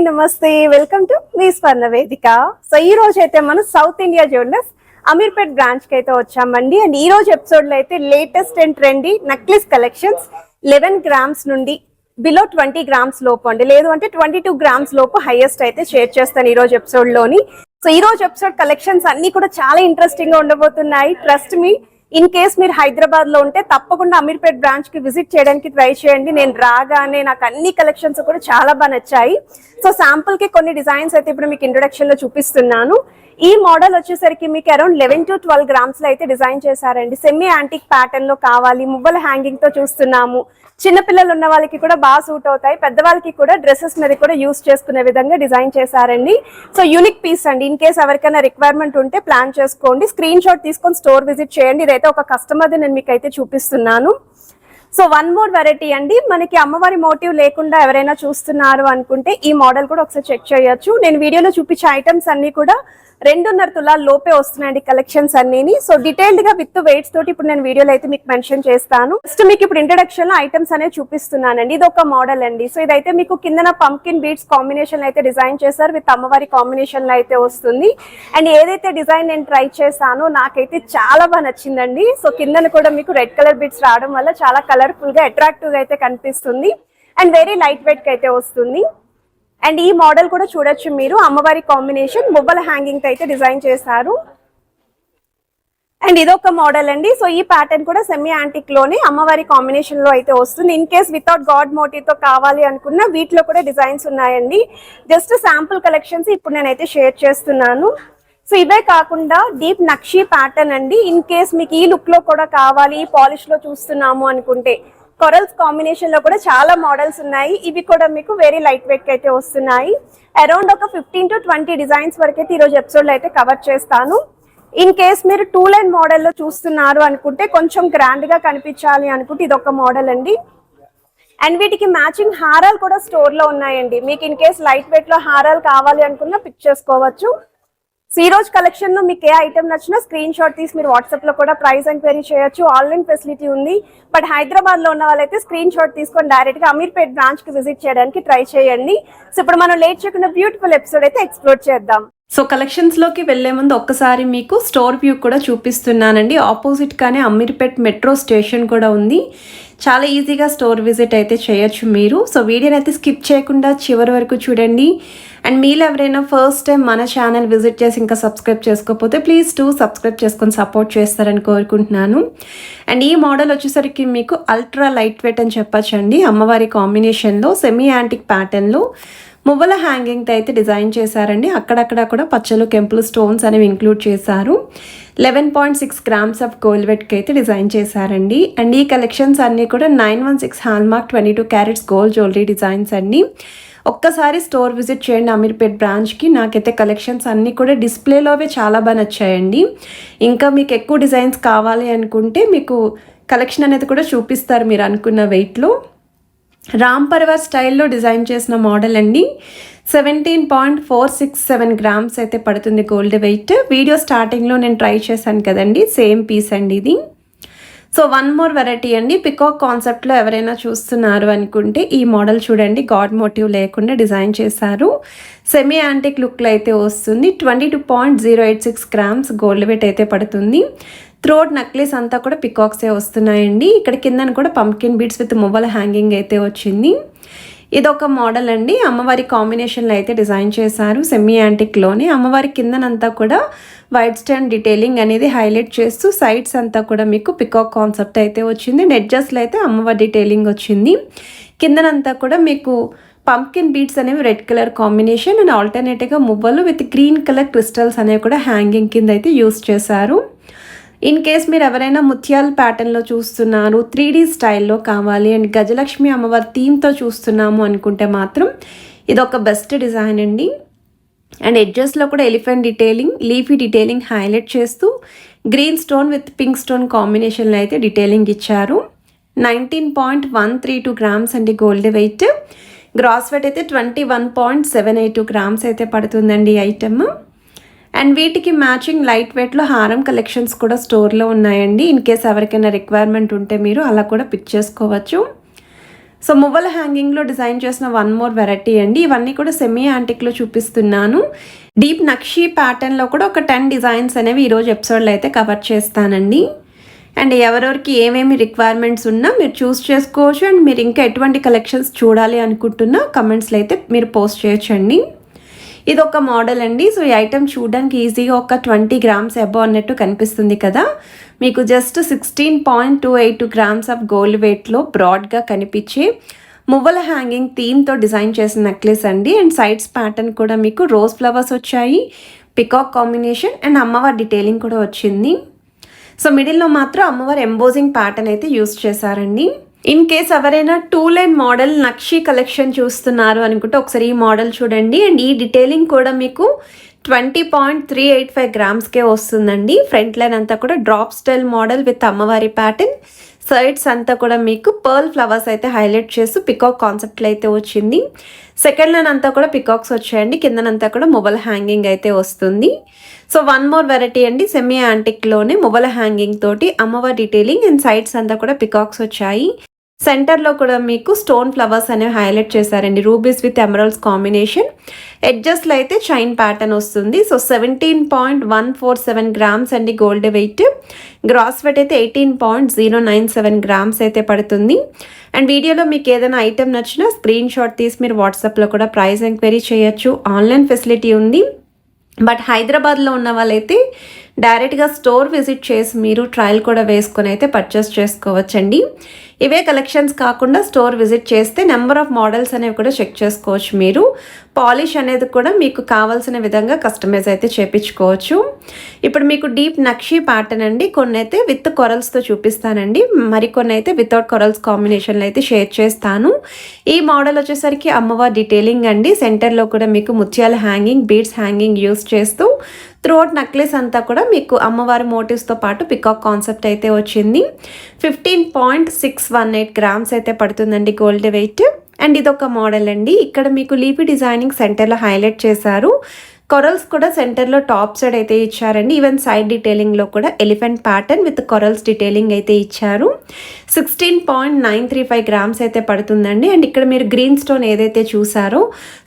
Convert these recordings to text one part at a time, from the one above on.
నమస్తే welcome to me స్వర్ణ వేదిక. So ఈ రోజు అయితే మనం south India jewellers Ameerpet branch కి అయితే వచ్చామండి. అండ్ ఈ రోజు ఎపిసోడ్ లో అయితే latest and trendy necklace collections 11 grams నుండి బిలో 20 గ్రామ్స్ లోపు అండి, లేదు అంటే 22 గ్రామ్స్ లోపు హైయెస్ట్ అయితే షేర్ చేస్తాను ఈ రోజు ఎపిసోడ్ లోని. సో ఈ రోజు ఎపిసోడ్ కలెక్షన్స్ అన్ని కూడా చాలా ఇంట్రెస్టింగ్ గా ఉండబోతున్నాయి. ట్రస్ట్ మీ, ఇన్ కేస్ మీరు హైదరాబాద్ లో ఉంటే తప్పకుండా అమీర్పేట్ బ్రాంచ్ కి విజిట్ చేయడానికి ట్రై చేయండి. నేను రాగానే నాకు అన్ని కలెక్షన్స్ కూడా చాలా బాగా నచ్చాయి. సో శాంపుల్ కి కొన్ని డిజైన్స్ అయితే ఇప్పుడు మీకు ఇంట్రొడక్షన్ లో చూపిస్తున్నాను. ఈ మోడల్ వచ్చేసరికి మీకు అరౌండ్ 11 to 12 గ్రామ్స్ లో అయితే డిజైన్ చేశారండి. సెమీ యాంటిక్ ప్యాటర్న్ లో కావాలి, మువ్వల హ్యాంగింగ్ తో చూస్తున్నాము. చిన్నపిల్లలు ఉన్న వాళ్ళకి కూడా బాగా సూట్ అవుతాయి, పెద్దవాళ్ళకి కూడా డ్రెస్సెస్ మీద కూడా యూస్ చేసుకునే విధంగా డిజైన్ చేశారండి. సో యూనిక్ పీస్ అండి. ఇన్ కేస్ ఎవరికైనా రిక్వైర్మెంట్ ఉంటే ప్లాన్ చేసుకోండి, స్క్రీన్ షాట్ తీసుకొని స్టోర్ విజిట్ చేయండి. ఇదైతే ఒక కస్టమర్ది నేను మీకు అయితే చూపిస్తున్నాను. సో వన్ మోర్ వెరైటీ అండి, మనకి అమ్మవారి మోటివ్ లేకుండా ఎవరైనా చూస్తున్నారు అనుకుంటే ఈ మోడల్ కూడా ఒకసారి చెక్ చేయొచ్చు. నేను వీడియోలో చూపించే ఐటమ్స్ అన్ని కూడా 2.5 తులాల లోపే వస్తున్నాయండి కలెక్షన్స్ అన్ని. సో డీటెయిల్డ్ గా విత్ వెయిట్స్ తోటి ఇప్పుడు నేను వీడియోలో అయితే మీకు మెన్షన్ చేస్తాను. ఫస్ట్ మీకు ఇప్పుడు ఇంట్రడక్షన్ లో ఐటమ్స్ అనేవి చూపిస్తున్నానండి. ఇది ఒక మోడల్ అండి. సో ఇదైతే మీకు కిందన పంకిన్ బీడ్స్ కాంబినేషన్ అయితే డిజైన్ చేశారు, విత్ అమ్మవారి కాంబినేషన్ లో అయితే వస్తుంది. అండ్ ఏదైతే డిజైన్ నేను ట్రై చేశానో నాకైతే చాలా బాగా నచ్చిందండి. సో కిందన కూడా మీకు రెడ్ కలర్ బీడ్స్ రావడం వల్ల చాలా కలర్ఫుల్ గా అట్రాక్టివ్ గా అయితే కనిపిస్తుంది. అండ్ వెరీ లైట్ వెయిట్ కి అయితే వస్తుంది. అండ్ ఈ మోడల్ కూడా చూడొచ్చు మీరు, అమ్మవారి కాంబినేషన్ మువ్వల హ్యాంగింగ్ అయితే డిజైన్ చేశారు. అండ్ ఇదొక మోడల్ అండి. సో ఈ ప్యాటర్న్ కూడా సెమీ యాంటిక్ లోనే అమ్మవారి కాంబినేషన్ లో అయితే వస్తుంది. In case without god motif తో కావాలి అనుకున్న వీటిలో కూడా డిజైన్స్ ఉన్నాయండి. జస్ట్ శాంపుల్ కలెక్షన్స్ ఇప్పుడు నేనైతే షేర్ చేస్తున్నాను. సో ఇవే కాకుండా డీప్ నక్షీ ప్యాటర్న్ అండి. ఇన్ కేస్ మీకు ఈ లుక్ లో కూడా కావాలి, పాలిష్ లో చూస్తున్నాము అనుకుంటే కొరల్స్ కాంబినేషన్ లో కూడా చాలా మోడల్స్ ఉన్నాయి. ఇవి కూడా మీకు వెరీ లైట్ వెయిట్ అయితే వస్తున్నాయి. అరౌండ్ ఒక 15 to 20 డిజైన్స్ వరకు అయితే ఈ రోజు ఎపిసోడ్ లో అయితే కవర్ చేస్తాను. ఇన్ కేస్ మీరు 2 లైన్ మోడల్లో చూస్తున్నారు అనుకుంటే, కొంచెం గ్రాండ్ గా కనిపించాలి అనుకుంటే ఇదొక మోడల్ అండి. అండ్ వీటికి మ్యాచింగ్ హారాలు కూడా స్టోర్ లో ఉన్నాయండి. మీకు ఇన్ కేస్ లైట్ వెయిట్ లో హారాలు కావాలి అనుకున్నా పిక్ చేసుకోవచ్చు. సో ఈ రోజు కలెక్షన్ లో మీకు ఏ ఐటమ్ నచ్చినా స్క్రీన్ షాట్ తీసి మీరు వాట్సాప్ లో కూడా ప్రైస్ ఎంక్వైరీ చేయొచ్చు. ఆన్లైన్ ఫెసిలిటీ ఉంది. బట్ హైదరాబాద్ లో ఉన్న వాళ్ళైతే స్క్రీన్ షాట్ తీసుకొని డైరెక్ట్ గా అమీర్పేట్ బ్రాంచ్ కి విజిట్ చేయడానికి ట్రై చేయండి. సో ఇప్పుడు మనం లేట్ చేయకుండా బ్యూటిఫుల్ ఎపిసోడ్ అయితే ఎక్స్ప్లోర్ చేద్దాం. సో కలెక్షన్స్ లోకి వెళ్లే ముందు ఒక్కసారి మీకు స్టోర్ వ్యూ కూడా చూపిస్తున్నానండి. ఆపోజిట్ గానే అమీర్పేట్ మెట్రో స్టేషన్ కూడా ఉంది. చాలా ఈజీగా స్టోర్ విజిట్ అయితే చేయొచ్చు మీరు. సో వీడియోని అయితే స్కిప్ చేయకుండా చివరి వరకు చూడండి. అండ్ మీరు ఎవరైనా ఫస్ట్ టైం మన ఛానల్ విజిట్ చేసి ఇంకా సబ్స్క్రైబ్ చేసుకోకపోతే ప్లీజ్ సబ్స్క్రైబ్ చేసుకొని సపోర్ట్ చేస్తారని కోరుకుంటున్నాను. అండ్ ఈ మోడల్ వచ్చేసరికి మీకు అల్ట్రా లైట్ వెయిట్ అని చెప్పచ్చండి. అమ్మవారి కాంబినేషన్లో సెమీ యాంటిక్ ప్యాటర్న్లో మువ్వల హ్యాంగింగ్తో అయితే డిజైన్ చేశారండి. అక్కడక్కడ కూడా పచ్చలు కెంపులు స్టోన్స్ అనేవి ఇంక్లూడ్ చేశారు. 11.6 గ్రామ్స్ ఆఫ్ గోల్డ్ వెయిట్కి అయితే డిజైన్ చేశారండి. అండ్ ఈ కలెక్షన్స్ అన్నీ కూడా 916 hallmark 22 carats gold jewellery designs అండి. ఒక్కసారి స్టోర్ విజిట్ చేయండి అమీర్పేట్ బ్రాంచ్కి. నాకైతే కలెక్షన్స్ అన్నీ కూడా డిస్ప్లేలోవే చాలా బాగా నచ్చాయండి. ఇంకా మీకు ఎక్కువ డిజైన్స్ కావాలి అనుకుంటే మీకు కలెక్షన్ అనేది కూడా చూపిస్తారు మీరు అనుకున్న వెయిట్లో. రామ్ పర్వర్ స్టైల్లో డిజైన్ చేసిన మోడల్ అండి. 17.467 గ్రామ్స్ అయితే పడుతుంది గోల్డ్ వెయిట్. వీడియో స్టార్టింగ్లో నేను ట్రై చేశాను కదండి, సేమ్ పీస్ అండి ఇది. సో వన్ మోర్ వెరైటీ అండి. పికాక్ కాన్సెప్ట్లో ఎవరైనా చూస్తున్నారు అనుకుంటే ఈ మోడల్ చూడండి, గాడ్ మోటివ్ లేకుండా డిజైన్ చేశారు. సెమీ యాంటిక్ లుక్లో అయితే వస్తుంది. 22.086 గ్రామ్స్ గోల్డ్ వెయిట్ అయితే పడుతుంది. థ్రోట్ నెక్లెస్ అంతా కూడా పికాక్సే వస్తున్నాయండి. ఇక్కడ కిందన కూడా pumpkin beads with Muvvala hanging అయితే వచ్చింది. ఇదొక మోడల్ అండి. అమ్మవారి కాంబినేషన్లో అయితే డిజైన్ చేశారు సెమీ యాంటిక్లోని. అమ్మవారి కిందనంతా కూడా వైట్ స్టోన్ డీటెయిలింగ్ అనేది హైలైట్ చేస్తూ సైడ్స్ అంతా కూడా మీకు పికాక్ కాన్సెప్ట్ అయితే వచ్చింది. నెడ్జెస్లో అయితే అమ్మవారి డీటెయిలింగ్ వచ్చింది. కిందనంతా కూడా మీకు పంకిన్ బీడ్స్ అనేవి రెడ్ కలర్ కాంబినేషన్ అండ్ ఆల్టర్నేటివ్గా మువ్వలు విత్ గ్రీన్ కలర్ క్రిస్టల్స్ అనేవి కూడా హ్యాంగింగ్ కింద అయితే యూస్ చేశారు. ఇన్ కేస్ మీరు ఎవరైనా ముత్యాల ప్యాటర్న్లో చూస్తున్నారు, 3D స్టైల్లో కావాలి అండ్ గజలక్ష్మి అమ్మవారి థీమ్తో చూస్తున్నాము అనుకుంటే మాత్రం ఇదొక బెస్ట్ డిజైన్ అండి. అండ్ ఎడ్జెస్లో కూడా elephant detailing, leafy detailing highlight చేస్తూ green stone with pink stone కాంబినేషన్లో అయితే డీటెయిలింగ్ ఇచ్చారు. 19.132 గ్రామ్స్ అండి గోల్డ్ వెయిట్. గ్రాస్ వెయిట్ అయితే 21.782 గ్రామ్స్ అయితే పడుతుందండి ఈ ఐటమ్. అండ్ వీటికి మ్యాచింగ్ లైట్ వెయిట్లో హారం కలెక్షన్స్ కూడా స్టోర్లో ఉన్నాయండి. ఇన్ కేస్ ఎవరికైనా రిక్వైర్మెంట్ ఉంటే మీరు అలా కూడా పిక్ చేసుకోవచ్చు. సో మువ్వల హ్యాంగింగ్లో డిజైన్ చేసిన వన్ మోర్ వెరైటీ అండి. ఇవన్నీ కూడా సెమీ యాంటిక్లో చూపిస్తున్నాను. డీప్ నక్షీ ప్యాటర్న్లో కూడా ఒక 10 డిజైన్స్ అనేవి ఈరోజు ఎపిసోడ్లో అయితే కవర్ చేస్తానండి. అండ్ ఎవరెవరికి ఏమేమి రిక్వైర్మెంట్స్ ఉన్నా మీరు చూస్ చేసుకోవచ్చు. అండ్ మీరు ఇంకా ఎటువంటి కలెక్షన్స్ చూడాలి అనుకుంటున్నా కమెంట్స్లో అయితే మీరు పోస్ట్ చేయొచ్చండి. ఇది ఒక మోడల్ అండి. సో ఈ ఐటమ్ చూడడానికి ఈజీగా ఒక 20 గ్రామ్స్ అబౌవ్ అన్నట్టు కనిపిస్తుంది కదా. మీకు జస్ట్ 16.282 గ్రామ్స్ ఆఫ్ గోల్డ్ వెయిట్లో బ్రాడ్గా కనిపించే మువ్వల హ్యాంగింగ్ థీమ్తో డిజైన్ చేసిన నెక్లెస్ అండి. అండ్ సైడ్స్ ప్యాటర్న్ కూడా మీకు రోజ్ ఫ్లవర్స్ వచ్చాయి, పికాక్ కాంబినేషన్ అండ్ అమ్మవారి డీటెయిలింగ్ కూడా వచ్చింది. సో మిడిల్లో మాత్రం అమ్మవారి ఎంబోజింగ్ ప్యాటర్న్ అయితే యూస్ చేశారండి. ఇన్ కేస్ ఎవరైనా 2 లైన్ మోడల్ నక్షీ కలెక్షన్ చూస్తున్నారు అనుకుంటే ఒకసారి ఈ మోడల్ చూడండి. అండ్ ఈ డీటెయిలింగ్ కూడా మీకు 20.385 గ్రామ్స్కే వస్తుందండి. ఫ్రంట్ లైన్ అంతా కూడా డ్రాప్ స్టైల్ మోడల్ విత్ అమ్మవారి ప్యాటర్న్, సైడ్స్ అంతా కూడా మీకు పర్ల్ ఫ్లవర్స్ అయితే హైలైట్ చేస్తూ పికాక్ కాన్సెప్ట్లో అయితే వచ్చింది. సెకండ్ లైన్ అంతా కూడా పికాక్స్ వచ్చాయండి. కిందనంతా కూడా మొబైల్ హ్యాంగింగ్ అయితే వస్తుంది. సో వన్ మోర్ వెరైటీ అండి. సెమీ యాంటిక్లోనే మొబైల్ హ్యాంగింగ్ తోటి అమ్మవారి డీటెయిలింగ్ అండ్ సైడ్స్ అంతా కూడా పికాక్స్ వచ్చాయి. సెంటర్లో కూడా మీకు స్టోన్ ఫ్లవర్స్ అనేవి హైలైట్ చేశారండి. Rubies with emeralds combination. ఎడ్జస్ట్లో అయితే చైన్ ప్యాటర్న్ వస్తుంది. సో 17.147 గ్రామ్స్ అండి గోల్డ్ వెయిట్. గ్రాస్ వెయిట్ అయితే 18.097 గ్రామ్స్ అయితే పడుతుంది. అండ్ వీడియోలో మీకు ఏదైనా ఐటెం నచ్చినా స్క్రీన్ షాట్ తీసి మీరు వాట్సాప్లో కూడా ప్రైస్ ఎంక్వైరీ చేయొచ్చు. ఆన్లైన్ ఫెసిలిటీ ఉంది. బట్ హైదరాబాద్లో ఉన్న వాళ్ళైతే డైరెక్ట్గా స్టోర్ విజిట్ చేసి మీరు ట్రయల్ కూడా వేసుకొని అయితే పర్చేస్ చేసుకోవచ్చండి. ఇవే కలెక్షన్స్ కాకుండా స్టోర్ విజిట్ చేస్తే నెంబర్ ఆఫ్ మోడల్స్ అనేవి కూడా చెక్ చేసుకోవచ్చు. మీరు పాలిష్ అనేది కూడా మీకు కావాల్సిన విధంగా కస్టమైజ్ అయితే చేయించుకోవచ్చు. ఇప్పుడు మీకు డీప్ నక్షీ ప్యాటర్న్ అండి. కొన్ని అయితే విత్ కొరల్స్తో చూపిస్తానండి, మరికొన్ని అయితే వితౌట్ కొరల్స్ కాంబినేషన్లో అయితే షేర్ చేస్తాను. ఈ మోడల్ వచ్చేసరికి అమ్మవారి డీటెయిలింగ్ అండి. సెంటర్లో కూడా మీకు ముత్యాల హ్యాంగింగ్, బీడ్స్ హ్యాంగింగ్ యూస్ చేస్తూ త్రూఅవుట్ నెక్లెస్ అంతా కూడా మీకు అమ్మవారి మోటివ్స్తో పాటు పికాక్ కాన్సెప్ట్ అయితే వచ్చింది. 15.618 గ్రామ్స్ అయితే పడుతుందండి గోల్డ్ వెయిట్. అండ్ ఇదొక మోడల్ అండి. ఇక్కడ మీకు లీఫీ డిజైనింగ్ సెంటర్లో హైలైట్ చేశారు. కొరల్స్ కూడా సెంటర్లో టాప్ సైడ్ అయితే ఇచ్చారండి. ఈవెన్ సైడ్ డీటెయిలింగ్లో కూడా elephant pattern with corals detailing అయితే ఇచ్చారు. 16.935 గ్రామ్స్ అయితే పడుతుందండి. అండ్ ఇక్కడ మీరు గ్రీన్ స్టోన్ ఏదైతే చూసారో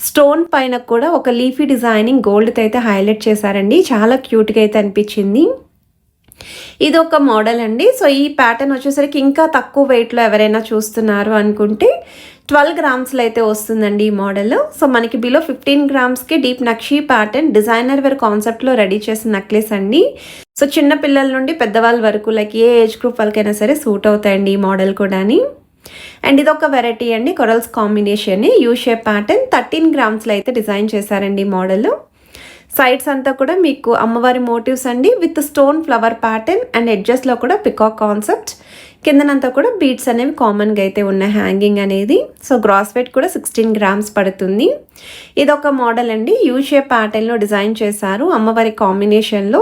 స్టోన్ పైన కూడా ఒక లీఫీ డిజైనింగ్ గోల్డ్తో అయితే హైలైట్ చేశారండి. చాలా క్యూట్గా అయితే అనిపించింది. ఇది ఒక మోడల్ అండి. సో ఈ ప్యాటర్న్ వచ్చేసరికి ఇంకా తక్కువ వెయిట్లో ఎవరైనా చూస్తున్నారు అనుకుంటే 12 గ్రామ్స్లో అయితే వస్తుందండి ఈ మోడల్. సో మనకి బిలో 15 గ్రామ్స్కి డీప్ నక్షీ ప్యాటర్న్ డిజైనర్ వేర్ కాన్సెప్ట్లో రెడీ చేసిన నెక్లెస్ అండి. సో చిన్న పిల్లల నుండి పెద్దవాళ్ళ వరకు లైక్ ఏ ఏజ్ గ్రూప్ వాళ్ళకైనా సరే సూట్ అవుతాయండి ఈ మోడల్ కూడాని. అండ్ ఇదొక వెరైటీ అండి. Corals combination U shape pattern 13 గ్రామ్స్లో అయితే డిజైన్ చేశారండి ఈ మోడల్. సైడ్స్ అంతా కూడా మీకు అమ్మవారి మోటివ్స్ అండి with stone flower pattern and ఎడ్జెస్లో కూడా పికాక్ కాన్సెప్ట్. కిందనంతా కూడా బీడ్స్ అనేవి కామన్గా అయితే ఉన్నాయి హ్యాంగింగ్ అనేది. సో గ్రాస్ వెయిట్ కూడా 16 గ్రామ్స్ పడుతుంది. ఇదొక మోడల్ అండి. యూ షేప్ ప్యాటర్న్లో డిజైన్ చేశారు అమ్మవారి కాంబినేషన్లో.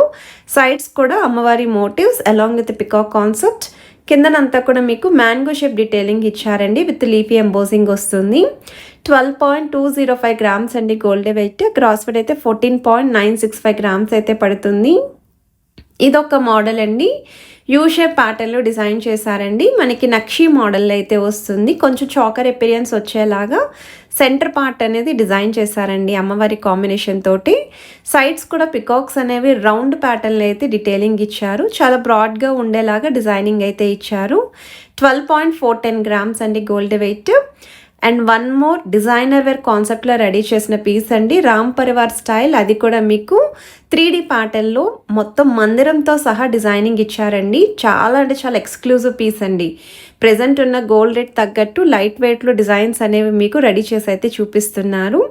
సైడ్స్ కూడా అమ్మవారి motifs along with peacock concept. కిందనంతా కూడా మీకు మ్యాంగో షేప్ డీటెయిలింగ్ ఇచ్చారండి విత్ లీఫీ ఎంబోజింగ్ వస్తుంది. 12.205 గ్రామ్స్ అండి గోల్డ్ వెయిట్. గ్రాస్ వెయిట్ అయితే 14.965 గ్రామ్స్ అయితే పడుతుంది. ఇదొక మోడల్ అండి. యూ షేప్ ప్యాటర్న్లో డిజైన్ చేశారండి. మనకి నక్షీ మోడల్ అయితే వస్తుంది. కొంచెం చాకర్ ఎపీరియన్స్ వచ్చేలాగా సెంటర్ పార్ట్ అనేది డిజైన్ చేశారండి అమ్మవారి కాంబినేషన్ తోటి. సైడ్స్ కూడా పికాక్స్ అనేవి రౌండ్ ప్యాటర్న్లో అయితే డీటెయిలింగ్ ఇచ్చారు. చాలా బ్రాడ్గా ఉండేలాగా డిజైనింగ్ అయితే ఇచ్చారు. 12.410 గ్రామ్స్ అండి gold weight. And one more designer wear కాన్సెప్ట్లో రెడీ చేసిన పీస్ అండి. రామ్ పరివార్ స్టైల్. అది కూడా మీకు 3D ప్యాటర్న్లో మొత్తం మందిరంతో సహా డిజైనింగ్ ఇచ్చారండి. చాలా అంటే చాలా ఎక్స్క్లూజివ్ పీస్ అండి. ప్రెజెంట్ ఉన్న గోల్డ్ రేట్ తగ్గట్టు లైట్ వెయిట్లో డిజైన్స్ అనేవి మీకు రెడీ చేసి అయితే చూపిస్తున్నారు.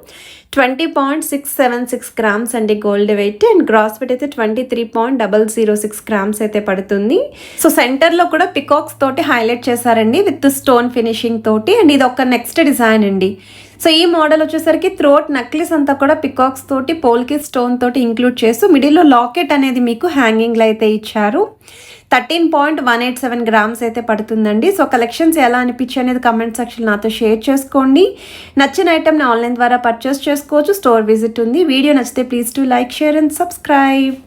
20.676 గ్రామ్స్ అండి gold weight. And gross weight అయితే 23.006 గ్రామ్స్ అయితే పడుతుంది. సో సెంటర్లో కూడా పికాక్స్ తోటి హైలైట్ చేశారండి విత్ స్టోన్ ఫినిషింగ్ తోటి. అండ్ ఇది ఒక నెక్స్ట్ డిజైన్ అండి. సో ఈ మోడల్ వచ్చేసరికి త్రోట్ నెక్లెస్ అంతా కూడా పికాక్స్ తోటి పోల్కి స్టోన్ తోటి ఇంక్లూడ్ చేస్తూ మిడిల్లో లాకెట్ అనేది మీకు హ్యాంగింగ్లో అయితే ఇచ్చారు. 13.187 గ్రామ్స్ అయితే పడుతుందండి. సో కలెక్షన్స్ ఎలా అనిపించి అనేది కమెంట్ సెక్షన్ నాతో షేర్ చేసుకోండి. నచ్చిన ఐటమ్ని ఆన్లైన్ ద్వారా పర్చేస్ చేసుకోవచ్చు. స్టోర్ విజిట్ ఉంది. వీడియో నచ్చితే please to like, share and subscribe.